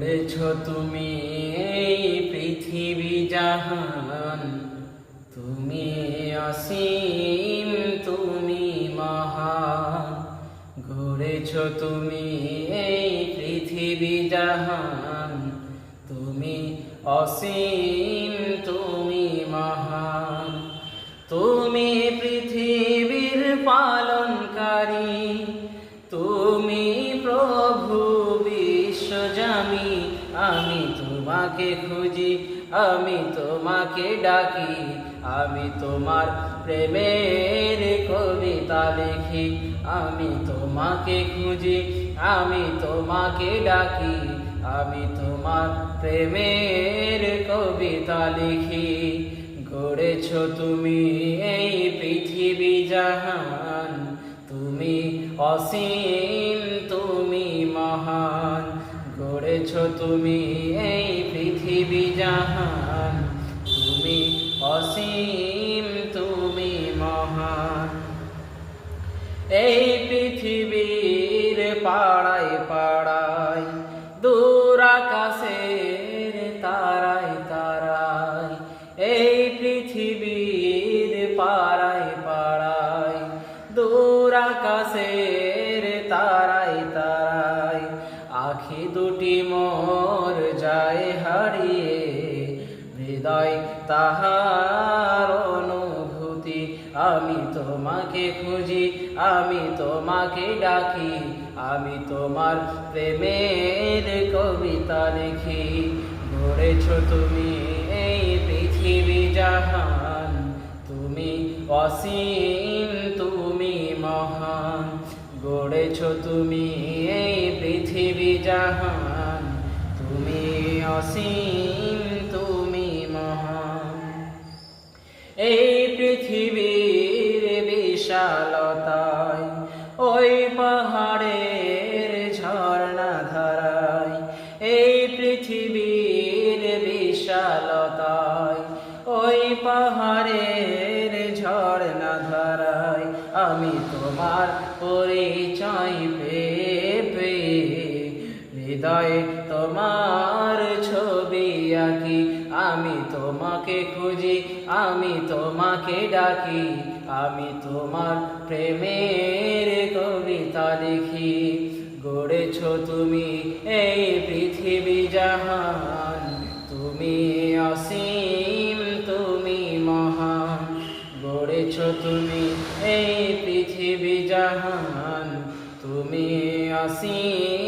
গড়েছ তুমি এই পৃথিবী জাহান, তুমি অসীম, তুমি মহান। গড়েছ তুমি এই পৃথিবী জাহান, তুমি অসীম, তুমি মহান। তুমি পৃথিবীর পালনকারী, তুমি প্রভু বিশ্বজামি। আমি তোমাকে খুঁজি, আমি তোমাকে ডাকি, আমি তোমার প্রেমের কবিতা লিখি। আমি তোমাকে খুঁজি, আমি তোমাকে ডাকি, আমি তোমার প্রেমের কবিতা লিখি। গড়েছ তুমি এই পৃথিবী জাহান, তুমি অসীম, তুমি মহান। গড়েছ তুমি এই পৃথিবী জাহান, তুমি অসীম, তুমি মহান। এই পৃথিবীর পাড়ায় পাড়ায়, দূর আকাশের তারায় তারায়, এই পৃথিবীর পাড়ায় পাড়ায়, দূর আকাশের তারায় তারায়, আখি দুটি মোর যায় হারিয়ে, হৃদয় তাহার অনুভূতি। আমি তোমাকে খুঁজি, আমি তোমাকে ডাকি, আমি তোমার প্রেমের কবিতা লিখি। গড়েছ তুমি এই পৃথিবী জাহান, তুমি অসীম, তুমি মহান। গড়েছ তুমি এই পৃথিবী জাহান, তুমি অসীম, তুমি মহান। এই পৃথিবীর বিশালতায়, ওই পাহাড়ের ঝর্ণা ধারায়, এই পৃথিবীর বিশালতায়, ওই পাহাড়ের ঝর্ণা ধারায়, আমি তোমার পরিচয় পেয়ে পেয়ে, হৃদয়ে তোমার ছবি আঁকি। আমি তোমাকে খুঁজি, আমি তোমাকে ডাকি, আমি তোমার প্রেমের কবিতা লিখি। গড়েছ তুমি এই পৃথিবী জাহান, তুমি অসীম, তুমি মহান। গড়েছ তুমি এই পৃথিবী জাহান, তুমি অসীম।